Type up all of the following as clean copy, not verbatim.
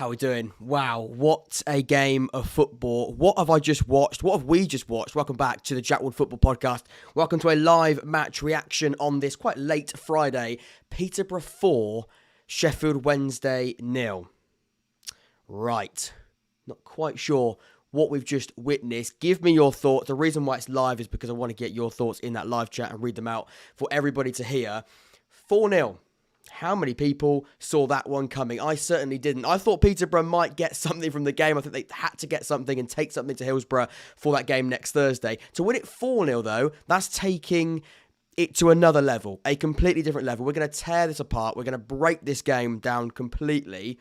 How are we doing? Wow, what a game of football. What have I just watched? What have we just watched? Welcome back to the Jackwood Football Podcast. Welcome to a live match reaction on this quite late Friday. Peterborough 4, Sheffield Wednesday 0. Right, not quite sure what we've just witnessed. Give me your thoughts. The reason why it's live is because I want to get your thoughts in that live chat and read them out for everybody to hear. 4-0. How many people saw that one coming? I certainly didn't. I thought Peterborough might get something from the game. I think they had to get something and take something to Hillsborough for that game next Thursday. To win it 4-0 though, that's taking it to another level, a completely different level. We're going to tear this apart. We're going to break this game down completely.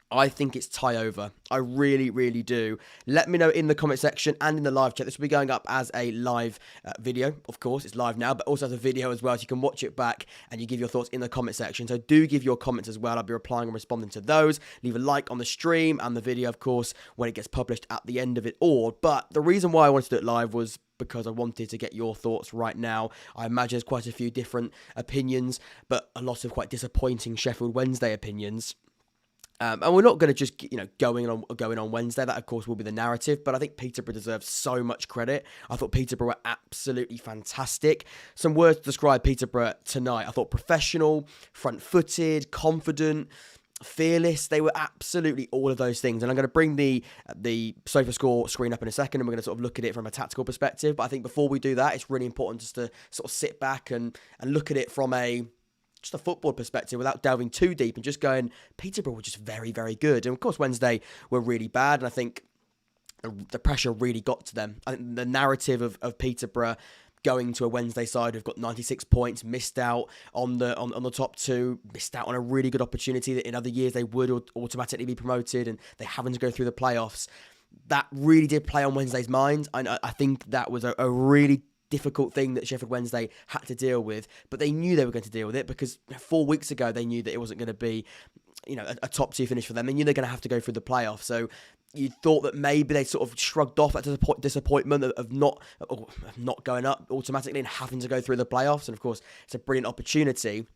I think it's tie over. I really, really do. Let me know in the comment section and in the live chat. This will be going up as a live video. Of course, it's live now, but also as a video as well. So you can watch it back and you give your thoughts in the comment section. So do give your comments as well. I'll be replying and responding to those. Leave a like on the stream and the video, of course, when it gets published at the end of it all. But the reason why I wanted to do it live was because I wanted to get your thoughts right now. I imagine there's quite a few different opinions, but a lot of quite disappointing Sheffield Wednesday opinions. And we're not going to just, going on Wednesday. That, of course, will be the narrative. But I think Peterborough deserves so much credit. I thought Peterborough were absolutely fantastic. Some words to describe Peterborough tonight. I thought professional, front-footed, confident, fearless. They were absolutely all of those things. And I'm going to bring the sofa score screen up in a second, and we're going to sort of look at it from a tactical perspective. But I think before we do that, it's really important just to sort of sit back and look at it from just a football perspective without delving too deep and just going, Peterborough were just very, very good. And of course, Wednesday were really bad. And I think the pressure really got to them. I think the narrative of Peterborough going to a Wednesday side who've got 96 points, missed out on the top two, missed out on a really good opportunity that in other years they would automatically be promoted, and they having to go through the playoffs. That really did play on Wednesday's mind. I think that was a really difficult thing that Sheffield Wednesday had to deal with, but they knew they were going to deal with it because 4 weeks ago they knew that it wasn't going to be, a top two finish for them. They knew they're going to have to go through the playoffs. So you thought that maybe they sort of shrugged off that disappointment of not going up automatically and having to go through the playoffs. And of course, it's a brilliant opportunity,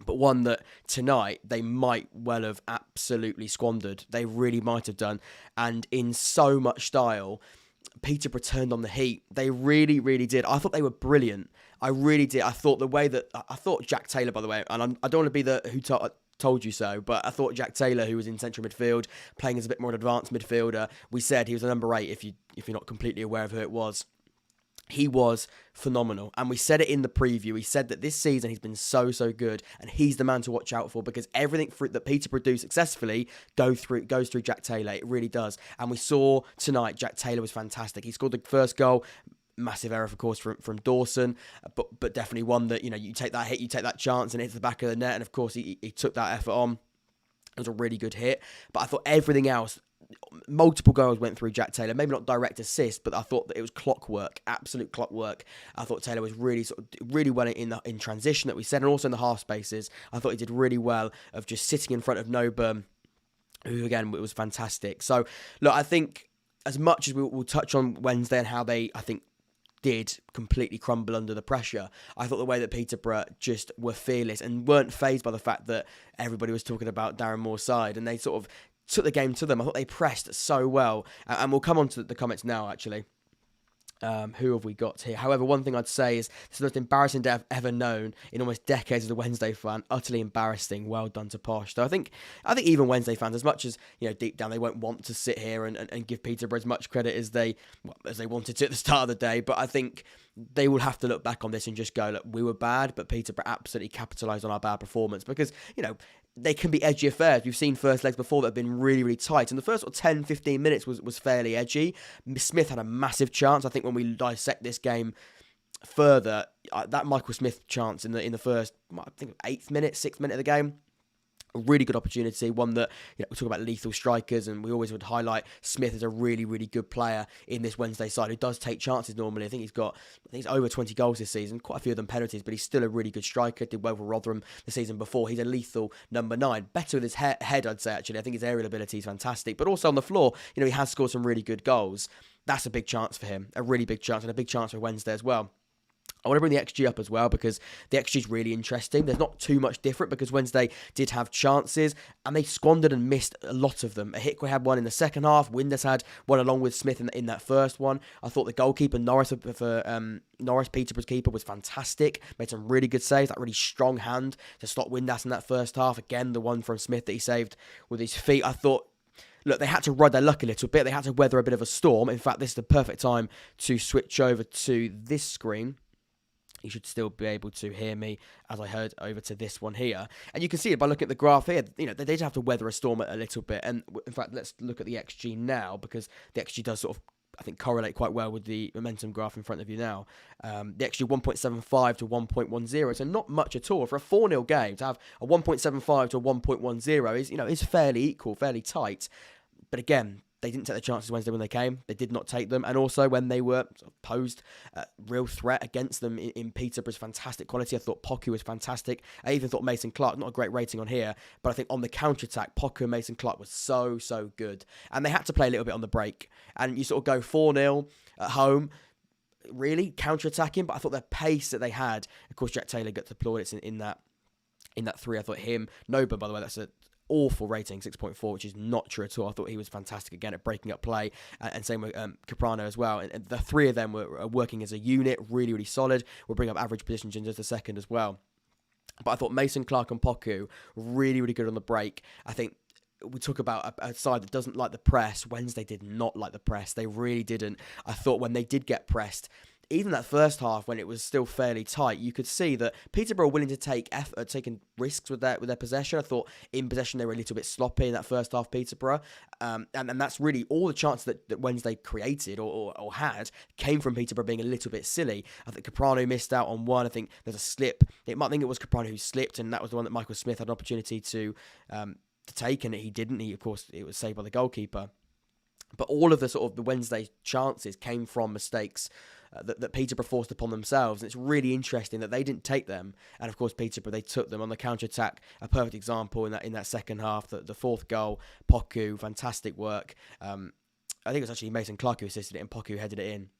but one that tonight they might well have absolutely squandered. They really might have done, and in so much style. Peterborough turned on the heat. They really, really did. I thought they were brilliant. I really did. I thought Jack Taylor, by the way, and I don't want to be the who told you so, but I thought Jack Taylor, who was in central midfield, playing as a bit more an advanced midfielder, we said he was a number 8 if you're not completely aware of who it was. He was phenomenal, and we said it in the preview. We said that this season he's been so good, and he's the man to watch out for because everything that Peterborough do successfully goes through Jack Taylor. It really does, and we saw tonight Jack Taylor was fantastic. He scored the first goal, massive error, of course, from Dawson, but definitely one that you take that hit, you take that chance, and it hits the back of the net, and of course he took that effort on. It was a really good hit, but I thought everything else. Multiple goals went through Jack Taylor, maybe not direct assist, but I thought that it was clockwork, absolute clockwork. I thought Taylor was really well in transition that we said, and also in the half spaces. I thought he did really well of just sitting in front of Noburn, who again was fantastic. So look, I think as much as we'll touch on Wednesday and how they, I think, did completely crumble under the pressure, I thought the way that Peterborough just were fearless and weren't fazed by the fact that everybody was talking about Darren Moore's side, and they sort of took the game to them. I thought they pressed so well, and we'll come on to the comments now, actually. Who have we got here? However, one thing I'd say is this is the most embarrassing day I've ever known in almost decades as a Wednesday fan. Utterly embarrassing. Well done to Posh. So I think even Wednesday fans, as much as deep down they won't want to sit here and give Peterborough as much credit as they wanted to at the start of the day, but I think they will have to look back on this and just go, look, we were bad, but Peterborough absolutely capitalised on our bad performance because they can be edgy affairs. We've seen first legs before that have been really, really tight. And the first 10-15 minutes was fairly edgy. Smith had a massive chance. I think when we dissect this game further, that Michael Smith chance in the first, I think, 6th minute of the game, a really good opportunity, one that, we talk about lethal strikers, and we always would highlight Smith as a really, really good player in this Wednesday side who does take chances normally. I think he's over 20 goals this season, quite a few of them penalties, but he's still a really good striker. Did well for Rotherham the season before. He's a lethal number 9. Better with his head, I'd say, actually. I think his aerial ability is fantastic, but also on the floor, he has scored some really good goals. That's a big chance for him, a really big chance, and a big chance for Wednesday as well. I want to bring the XG up as well because the XG is really interesting. There's not too much different because Wednesday did have chances and they squandered and missed a lot of them. Ahikwe had one in the second half. Windus had one along with Smith in that first one. I thought the goalkeeper, Norris, Peterborough's keeper, was fantastic. Made some really good saves, that really strong hand to stop Windus in that first half. Again, the one from Smith that he saved with his feet. I thought, look, they had to ride their luck a little bit. They had to weather a bit of a storm. In fact, this is the perfect time to switch over to this screen. You should still be able to hear me as I heard over to this one here. And you can see it by looking at the graph here. They did have to weather a storm a little bit. And in fact, let's look at the XG now because the XG does sort of, I think, correlate quite well with the momentum graph in front of you now. The XG 1.75 to 1.10. So not much at all. For a 4-0 game, to have a 1.75 to a 1.10 is fairly equal, fairly tight. But again, they didn't take the chances Wednesday when they came. They did not take them. And also when they were sort of posed real threat against them in Peterborough's fantastic quality. I thought Poku was fantastic. I even thought Mason Clarke, not a great rating on here, but I think on the counter-attack, Poku and Mason Clarke was so good. And they had to play a little bit on the break. And you sort of go 4-0 at home, really counter-attacking. But I thought their pace that they had, of course, Jack Taylor got to plaudits in that 3. I thought him, Noba, by the way, that's a awful rating, 6.4, which is not true at all. I thought he was fantastic again at breaking up play, and same with Caprano as well. And the three of them were working as a unit, really solid. We'll bring up average positions in just a second as well. But I thought Mason Clarke and Poku really good on the break. I think we talk about a side that doesn't like the press. Wednesday did not like the press. They really didn't. I thought when they did get pressed, even that first half when it was still fairly tight, you could see that Peterborough were willing to take effort, taking risks with their possession. I thought in possession they were a little bit sloppy in that first half, Peterborough. And that's really all the chances that Wednesday created or had came from Peterborough being a little bit silly. I think Caprano missed out on one. I think there's a slip. I think it was Caprano who slipped, and that was the one that Michael Smith had an opportunity to take, and he didn't. Of course, it was saved by the goalkeeper. But all of the Wednesday chances came from mistakes that Peterborough forced upon themselves. And it's really interesting that they didn't take them. And of course, Peterborough, they took them on the counter-attack. A perfect example in that second half, the fourth goal, Poku, fantastic work. I think it was actually Mason Clarke who assisted it and Poku headed it in.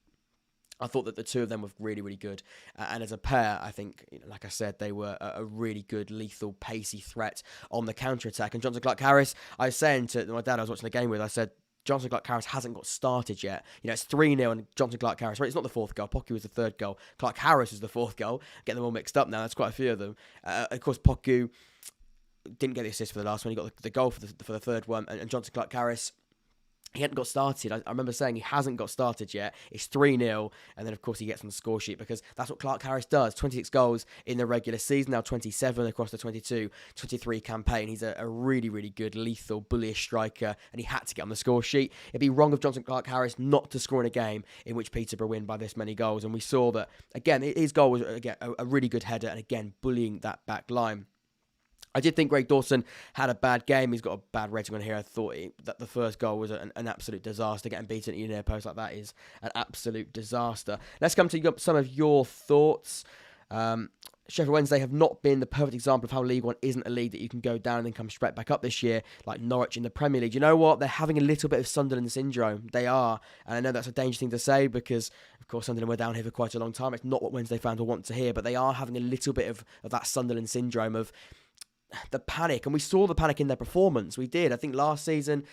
I thought that the two of them were really good. And as a pair, I think, like I said, they were a really good, lethal, pacey threat on the counter-attack. And Johnson Clarke-Harris, I was saying to my dad I was watching the game with, I said, Johnson Clarke-Harris hasn't got started yet. It's 3-0 and Johnson Clarke-Harris, right? It's not the fourth goal. Poku was the third goal. Clarke-Harris was the fourth goal. Getting them all mixed up now. That's quite a few of them. Of course, Poku didn't get the assist for the last one. He got the goal for the third one. And Johnson Clarke-Harris, he hadn't got started. I remember saying he hasn't got started yet. It's 3-0. And then, of course, he gets on the score sheet because that's what Clarke-Harris does. 26 goals in the regular season, now 27 across the 22-23 campaign. He's a really good, lethal, bullish striker, and he had to get on the score sheet. It'd be wrong of Johnson Clarke-Harris not to score in a game in which Peterborough win by this many goals. And we saw that, again, his goal was, again, a really good header and, again, bullying that back line. I did think Greg Dawson had a bad game. He's got a bad rating on here. I thought that the first goal was an absolute disaster. Getting beaten at a near post like that is an absolute disaster. Let's come to some of your thoughts. Sheffield Wednesday have not been the perfect example of how League One isn't a league that you can go down and then come straight back up this year, like Norwich in the Premier League. You know what? They're having a little bit of Sunderland syndrome. They are. And I know that's a dangerous thing to say because, of course, Sunderland were down here for quite a long time. It's not what Wednesday fans will want to hear, but they are having a little bit of that Sunderland syndrome of the panic, and we saw the panic in their performance. We did. I think last season,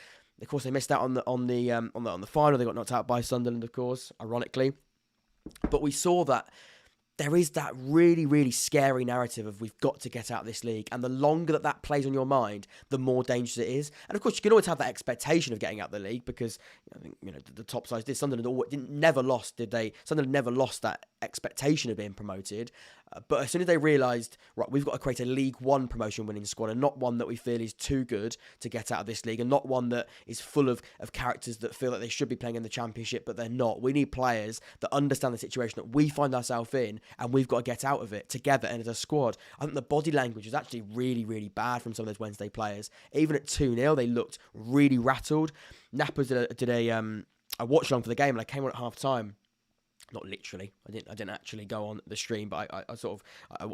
of course, they missed out on the final. They got knocked out by Sunderland, of course, ironically. But we saw that there is that really scary narrative of we've got to get out of this league, and the longer that plays on your mind, the more dangerous it is. And of course, you can always have that expectation of getting out of the league because I think the top sides did. Sunderland never lost, did they? Sunderland never lost that expectation of being promoted. But as soon as they realised, right, we've got to create a League One promotion winning squad and not one that we feel is too good to get out of this league and not one that is full of characters that feel that they should be playing in the Championship but they're not. We need players that understand the situation that we find ourselves in and we've got to get out of it together and as a squad. I think the body language was actually really bad from some of those Wednesday players. Even at 2-0, they looked really rattled. Nappers did a watch along for the game and I came on at half time. Not literally. I didn't actually go on the stream, but I sort of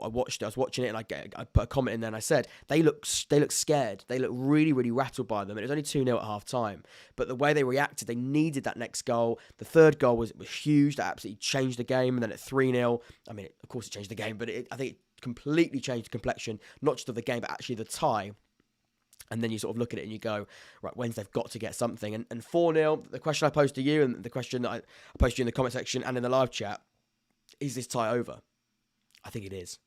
I watched it. I was watching it, and I put a comment in there, and I said they look scared. They look really, really rattled by them. And it was only 2-0 at half time, but the way they reacted, they needed that next goal. The third goal was huge. That absolutely changed the game. And then at 3-0, I mean, of course it changed the game, but I think it completely changed the complexion, not just of the game, but actually the tie. And then you sort of look at it and you go, right, Wednesday've got to get something. And 4-0, the question I posed to you and the question that I posted you in the comment section and in the live chat, is this tie over? I think it is.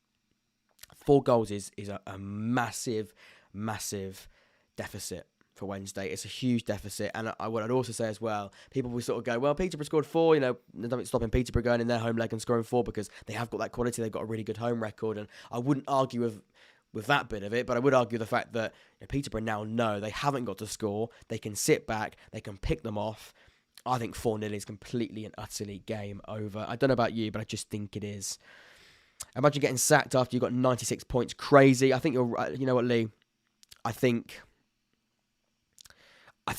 4 goals is a massive, massive deficit for Wednesday. It's a huge deficit. And what I'd also say as well, people will sort of go, well, Peterborough scored 4, there's nothing stopping Peterborough going in their home leg and scoring 4 because they have got that quality. They've got a really good home record. And I wouldn't argue with that bit of it, but I would argue the fact that Peterborough now know they haven't got to score. They can sit back. They can pick them off. I think 4-0 is completely and utterly game over. I don't know about you, but I just think it is. Imagine getting sacked after you got 96 points. Crazy. I think you know what, Lee? I think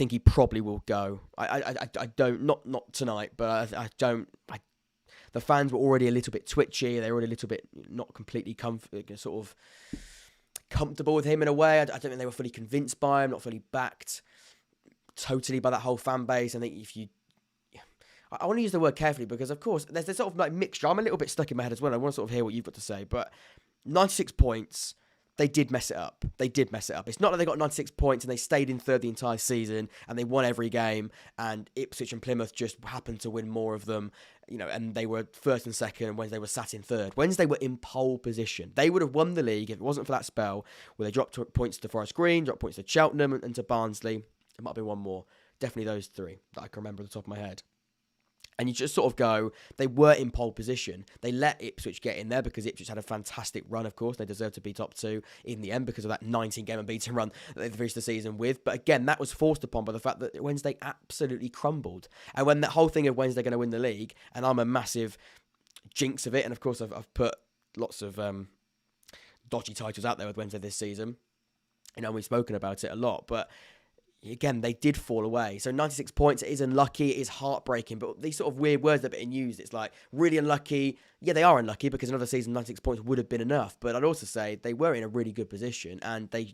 he probably will go. I don't, not tonight, but I don't. The fans were already a little bit twitchy. They were already a little bit not completely sort of comfortable with him in a way. I don't think they were fully convinced by him, not fully backed totally by that whole fan base. I think I want to use the word carefully because, of course, there's this sort of like mixture. I'm a little bit stuck in my head as well. I want to sort of hear what you've got to say. But 96 points, they did mess it up. They did mess it up. It's not that they got 96 points and they stayed in third the entire season and they won every game and Ipswich and Plymouth just happened to win more of them, and they were first and second and Wednesday were sat in third. Wednesday were in pole position. They would have won the league if it wasn't for that spell where they dropped points to Forest Green, dropped points to Cheltenham and to Barnsley. There might have been one more. Definitely those 3 that I can remember off the top of my head. And you just sort of go, they were in pole position. They let Ipswich get in there because Ipswich had a fantastic run, of course. They deserved to be top 2 in the end because of that 19-game unbeaten run that they finished the season with. But again, that was forced upon by the fact that Wednesday absolutely crumbled. And when that whole thing of Wednesday going to win the league, and I'm a massive jinx of it, and of course I've put lots of dodgy titles out there with Wednesday this season. We've spoken about it a lot, but again, they did fall away. So 96 points, it is unlucky, it is heartbreaking, but these sort of weird words that are being used, it's like, really unlucky. Yeah, they are unlucky because another season, 96 points would have been enough. But I'd also say they were in a really good position and they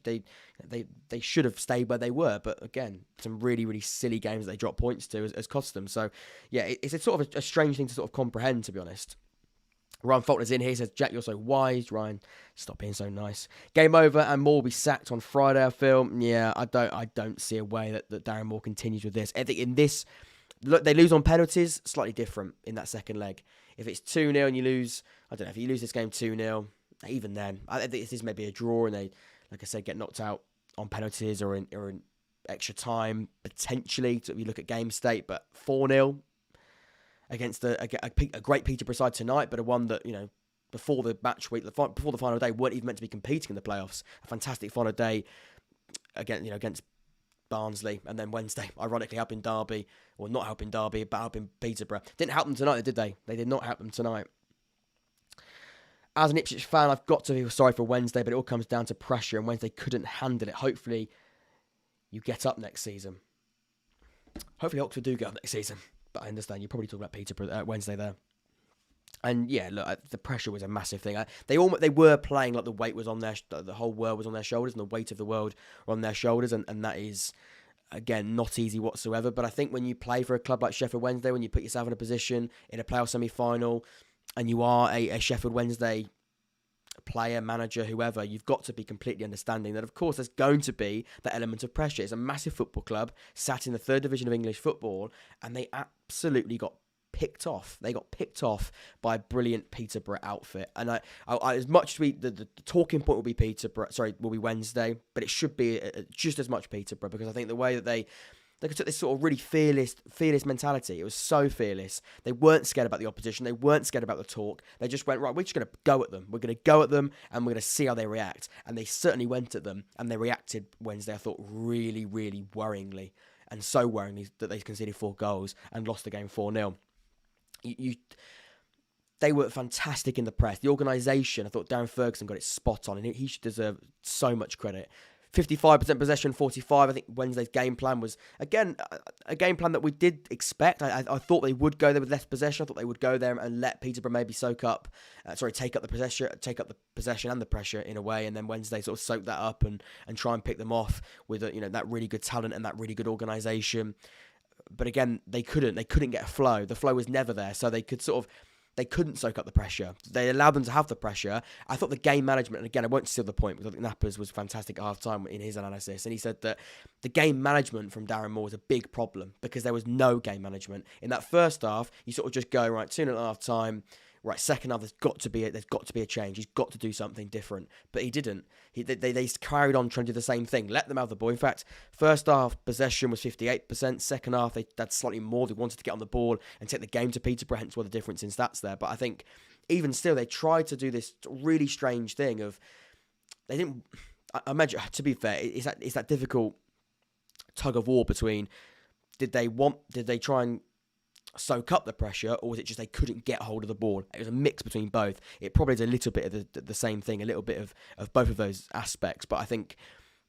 should have stayed where they were. But again, some really, really silly games that they dropped points to has cost them. So yeah, it's a sort of a strange thing to sort of comprehend, to be honest. Ryan Faulkner's in here, says, Jack, you're so wise. Ryan, stop being so nice. Game over and Moore will be sacked on Friday, I feel. Yeah, I don't see a way that Darren Moore continues with this. I think in this, look, they lose on penalties, slightly different in that second leg. If it's 2-0 and you lose, I don't know, if you lose this game 2-0, even then, I think this is maybe a draw and they, like I said, get knocked out on penalties or in extra time, potentially, if you look at game state, but 4-0, against a great Peterborough side tonight, but a one that, before the match week, before the final day, weren't even meant to be competing in the playoffs. A fantastic final day against Barnsley, and then Wednesday, ironically, helping Derby, or not helping Derby, but helping Peterborough. Didn't help them tonight, did they? They did not help them tonight. As an Ipswich fan, I've got to feel sorry for Wednesday, but it all comes down to pressure, and Wednesday couldn't handle it. Hopefully, you get up next season. Hopefully, Oxford do get up next season. But I understand you're probably talking about Peterborough Wednesday there. And yeah, look, the pressure was a massive thing. They were playing like the weight was on the whole world was on their shoulders, and the weight of the world were on their shoulders, and that is, again, not easy whatsoever. But I think when you play for a club like Sheffield Wednesday, when you put yourself in a position in a playoff semi-final, and you are a Sheffield Wednesday player, manager, whoever, you've got to be completely understanding that, of course, there's going to be that element of pressure. It's a massive football club, sat in the 3rd division of English football, and they absolutely got picked off. They got picked off by a brilliant Peterborough outfit. And I as much as the talking point will be Wednesday, but it should be just as much Peterborough, because I think the way that they took this sort of really fearless mentality. It was so fearless. They weren't scared about the opposition. They weren't scared about the talk. They just went, right, we're just going to go at them. We're going to go at them and we're going to see how they react. And they certainly went at them, and they reacted Wednesday, I thought, really, really worryingly. And so worryingly that they conceded 4 goals and lost the game 4-0. They were fantastic in the press. The organisation, I thought Darren Ferguson got it spot on, and he should deserve so much credit. 55% possession, 45. I think Wednesday's game plan was, again, a game plan that we did expect. I thought they would go there with less possession. I thought they would go there and let Peterborough maybe take up the possession and the pressure in a way, and then Wednesday sort of soak that up and try and pick them off with that really good talent and that really good organisation. But again, they couldn't get a flow. The flow was never there, so they couldn't soak up the pressure. They allowed them to have the pressure. I thought the game management, and again, I won't steal the point, because I think Nappers was fantastic at half-time in his analysis, and he said that the game management from Darren Moore was a big problem, because there was no game management. In that first half, you sort of just go, right, 2-0 at half-time, right, second half, there's got to be a change. He's got to do something different. But he didn't. They carried on trying to do the same thing. Let them have the ball. In fact, first half possession was 58%. Second half, they had slightly more. They wanted to get on the ball and take the game to Peterborough, hence why the difference in stats there. But I think even still, they tried to do this really strange thing of, they didn't, I imagine, to be fair, it's that difficult tug of war between, did they try and soak up the pressure, or was it just they couldn't get hold of the ball? It was a mix between both. It probably is a little bit of the same thing, a little bit of both of those aspects. But I think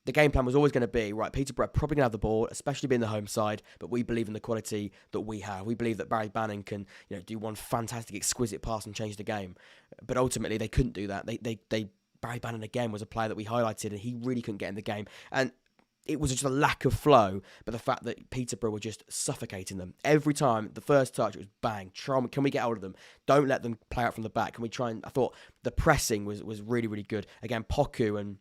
the game plan was always going to be, right, Peterborough probably going to have the ball, especially being the home side, but we believe in the quality that we have. We believe that Barry Bannon can do one fantastic, exquisite pass and change the game. But ultimately, they couldn't do that. Barry Bannon, again, was a player that we highlighted, and he really couldn't get in the game. And it was just a lack of flow, but the fact that Peterborough were just suffocating them. Every time, the first touch, it was bang. Can we get hold of them? Don't let them play out from the back. Can we try and... I thought the pressing was really, really good. Again, Poku and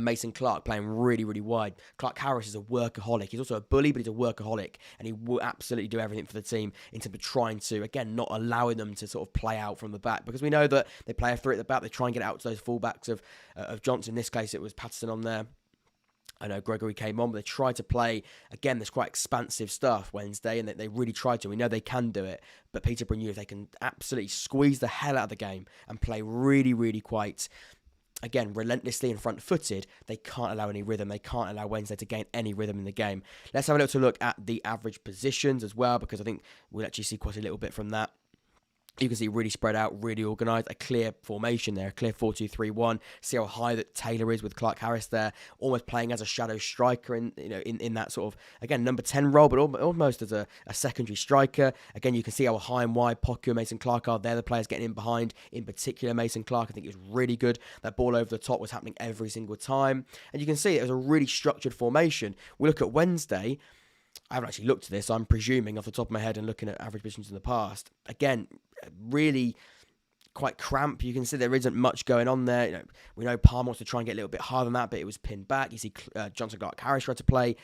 Mason Clarke playing really, really wide. Clarke-harris is a workaholic. He's also a bully, but he's a workaholic, and he will absolutely do everything for the team in terms of trying to, again, not allowing them to sort of play out from the back, because we know that they play a three at the back. They try and get out to those fullbacks of Johnson. In this case, it was Patterson on there. I know Gregory came on, but they tried to play, again, this quite expansive stuff Wednesday, and they really tried to. We know they can do it, but Peterborough knew if they can absolutely squeeze the hell out of the game and play really, really quite, again, relentlessly and front-footed, they can't allow any rhythm. They can't allow Wednesday to gain any rhythm in the game. Let's have a little look at the average positions as well, because I think we'll actually see quite a little bit from that. You can see really spread out, really organised, a clear formation there, a clear 4-2-3-1. See how high that Taylor is with Clarke-harris there, almost playing as a shadow striker in that sort of, again, number 10 role, but almost as a secondary striker. Again, you can see how high and wide Poku and Mason Clarke are. They're the players getting in behind. In particular, Mason Clarke, I think, is really good. That ball over the top was happening every single time. And you can see it was a really structured formation. We look at Wednesday. I haven't actually looked at this. I'm presuming off the top of my head and looking at average positions in the past. Again, really quite cramped. You can see there isn't much going on there. We know Palmer wants to try and get a little bit higher than that, but it was pinned back. You see Johnson Clarke-harris tried to play.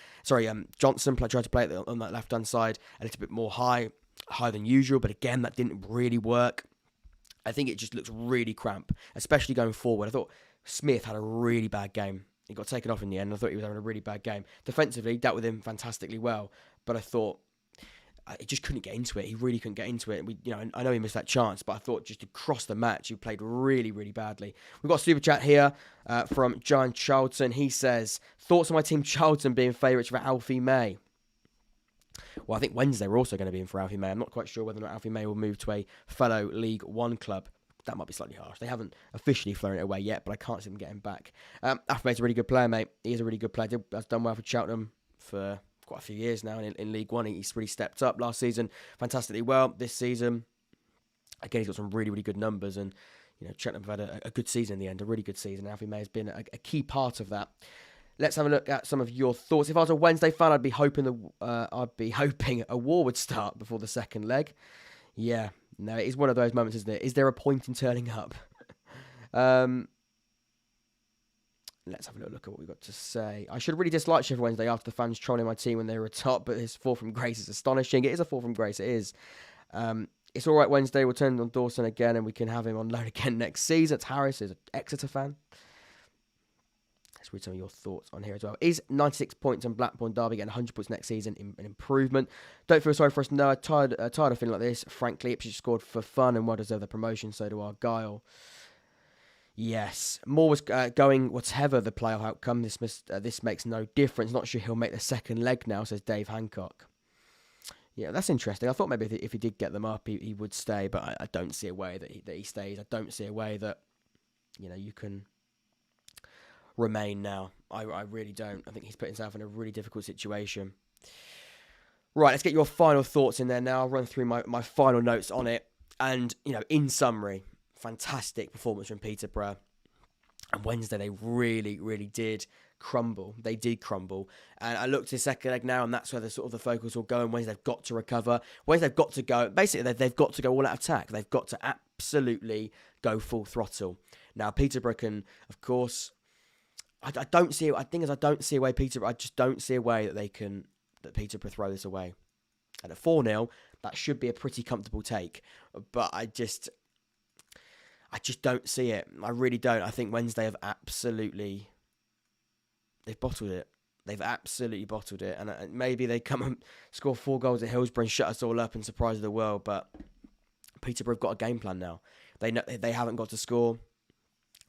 Johnson tried to play on that left-hand side a little bit more higher than usual, but again, that didn't really work. I think it just looks really cramped, especially going forward. I thought Smith had a really bad game. He got taken off in the end. I thought he was having a really bad game. Defensively, dealt with him fantastically well, but I thought he just couldn't get into it. He really couldn't get into it. I know he missed that chance, but I thought just across the match, he played really, really badly. We've got a super chat here from John Charlton. He says, thoughts on my team Charlton being favourites for Alfie May? Well, I think Wednesday we're also going to be in for Alfie May. I'm not quite sure whether or not Alfie May will move to a fellow League One club. That might be slightly harsh. They haven't officially flown it away yet, but I can't see them getting back. Alfie May's a really good player, mate. He is a really good player. Has done well for Cheltenham for quite a few years now in League One. He's really stepped up last season fantastically well. This season, again, he's got some really, really good numbers, and Cheltenham have had a good season in the end, a really good season. Alfie May has been a key part of that. Let's have a look at some of your thoughts. If I was a Wednesday fan, I'd be hoping a war would start before the second leg. Yeah, no, it is one of those moments, isn't it? Is there a point in turning up? Let's have a little look at what we've got to say. I should really dislike Sheffield Wednesday after the fans trolling my team when they were top, but his fall from grace is astonishing. It is a fall from grace, it is. It's all right, Wednesday. We'll turn on Dawson again, and we can have him on loan again next season. It's Harris, is an Exeter fan. Let's read some of your thoughts on here as well. Is 96 points on Blackburn Derby getting 100 points next season an improvement? Don't feel sorry for us. No, I'm tired of feeling like this. Frankly, Ipswich scored for fun and well deserve the promotion. So do Argyle. Yes, Moore was going whatever the playoff outcome. This makes no difference. Not sure he'll make the second leg now, says Dave Hancock. Yeah, that's interesting. I thought maybe if he did get them up, he would stay, but I don't see a way that he stays. I don't see a way that you can Remain now. I really don't. I think he's put himself in a really difficult situation. Right, let's get your final thoughts in there now. I'll run through my final notes on it. And, in summary, fantastic performance from Peterborough. And Wednesday, they really, really did crumble. They did crumble. And I looked at the second leg now, and that's where the focus will go. And Wednesday, they've got to recover. Wednesday, they've got to go. Basically, they've got to go all out attack. They've got to absolutely go full throttle. Now, Peterborough can, of course, I don't see a way Peterborough, I just don't see a way that Peterborough throw this away. And at 4-0, that should be a pretty comfortable take. But I just don't see it. I really don't. I think Wednesday have they've bottled it. They've absolutely bottled it. And maybe they come and score 4 goals at Hillsborough and shut us all up and surprise the world. But Peterborough have got a game plan now. They know they haven't got to score.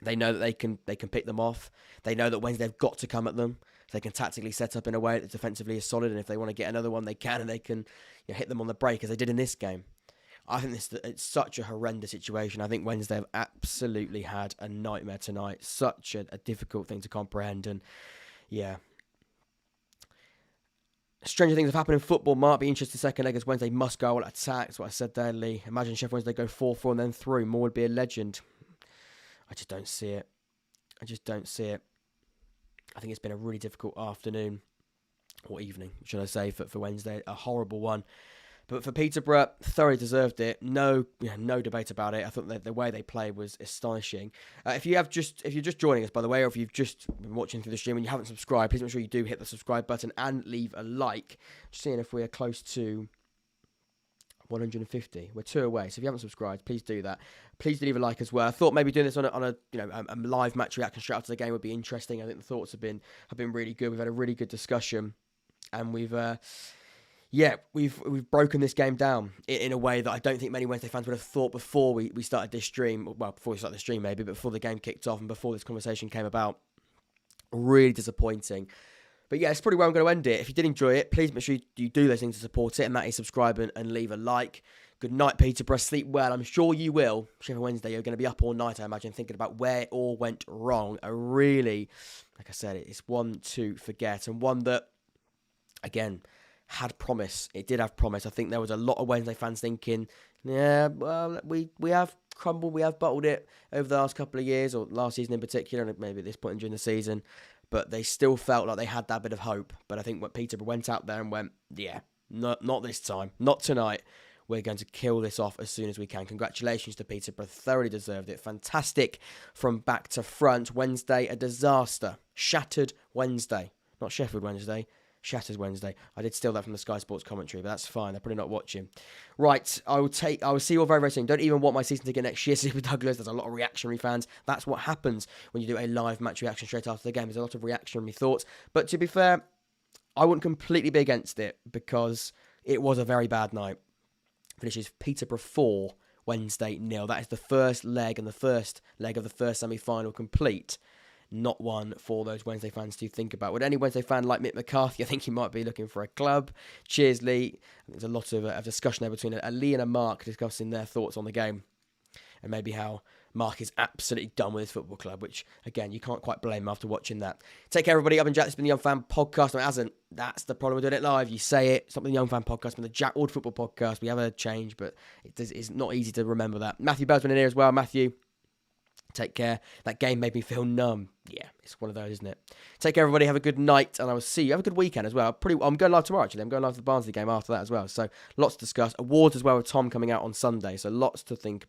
They know that they can pick them off. They know that Wednesday they've got to come at them. They can tactically set up in a way that defensively is solid. And if they want to get another one, they can. And they can hit them on the break as they did in this game. I think it's such a horrendous situation. I think Wednesday have absolutely had a nightmare tonight. Such a difficult thing to comprehend. And yeah. Stranger things have happened in football. Might be interesting second leg as Wednesday must go all attack. That's what I said there, Lee. Imagine Sheffield Wednesday go 4-4 and then through. Moore would be a legend. I just don't see it. I think it's been a really difficult afternoon or evening, should I say, for Wednesday. A horrible one. But for Peterborough, thoroughly deserved it. No debate about it. I thought that the way they played was astonishing. If you're just joining us, by the way, or if you've just been watching through the stream and you haven't subscribed, please make sure you do hit the subscribe button and leave a like. Just seeing if we're close to 150. We're 2 away, so if you haven't subscribed, please do that. Please do leave a like as well. I thought maybe doing this on a live match reaction straight after the game would be interesting. I think the thoughts have been really good. We've had a really good discussion, and we've broken this game down in a way that I don't think many Wednesday fans would have thought before we started this stream. Well, before we started the stream maybe, but before the game kicked off and before this conversation came about. Really disappointing. But yeah, it's probably where I'm going to end it. If you did enjoy it, please make sure you do those things to support it, and that is subscribe and leave a like. Good night, Peterborough. Sleep well. I'm sure you will. Sheffield Wednesday, you're going to be up all night, I imagine, thinking about where it all went wrong. Like I said, it's one to forget, and one that, again, had promise. It did have promise. I think there was a lot of Wednesday fans thinking, yeah, well, we have crumbled, we have bottled it over the last couple of years, or last season in particular, and maybe at this point during the season. But they still felt like they had that bit of hope. But I think when Peterborough went out there and went, yeah, not this time, not tonight. We're going to kill this off as soon as we can. Congratulations to Peterborough. Thoroughly deserved it. Fantastic from back to front. Wednesday, a disaster. Shattered Wednesday. Not Sheffield Wednesday. Shatters Wednesday. I did steal that from the Sky Sports commentary, but that's fine. They're probably not watching. Right, I will see you all very, very soon. Don't even want my season ticket next year, Super Douglas. There's a lot of reactionary fans. That's what happens when you do a live match reaction straight after the game. There's a lot of reactionary thoughts. But to be fair, I wouldn't completely be against it because it was a very bad night. Finishes Peterborough 4, Wednesday 0. That is the first leg of the first semi-final complete. Not one for those Wednesday fans to think about. Would any Wednesday fan like Mick McCarthy? I think he might be looking for a club. Cheers, Lee. There's a lot of discussion there between a Lee and a Mark discussing their thoughts on the game. And maybe how Mark is absolutely done with his football club, which, again, you can't quite blame him after watching that. Take care, everybody. I've been Jack. This has been the Young Fan Podcast. No, it hasn't. That's the problem with doing it live. You say it. It's not the Young Fan Podcast, but the Jack Ward Football Podcast. We have a change, but it's not easy to remember that. Matthew Bell's been in here as well. Matthew, take care. That game made me feel numb. Yeah, it's one of those, isn't it? Take care, everybody. Have a good night, and I will see you. Have a good weekend as well. I'm going live tomorrow, actually. I'm going live to the Barnsley game after that as well. So lots to discuss. Awards as well with Tom coming out on Sunday. So lots to think about.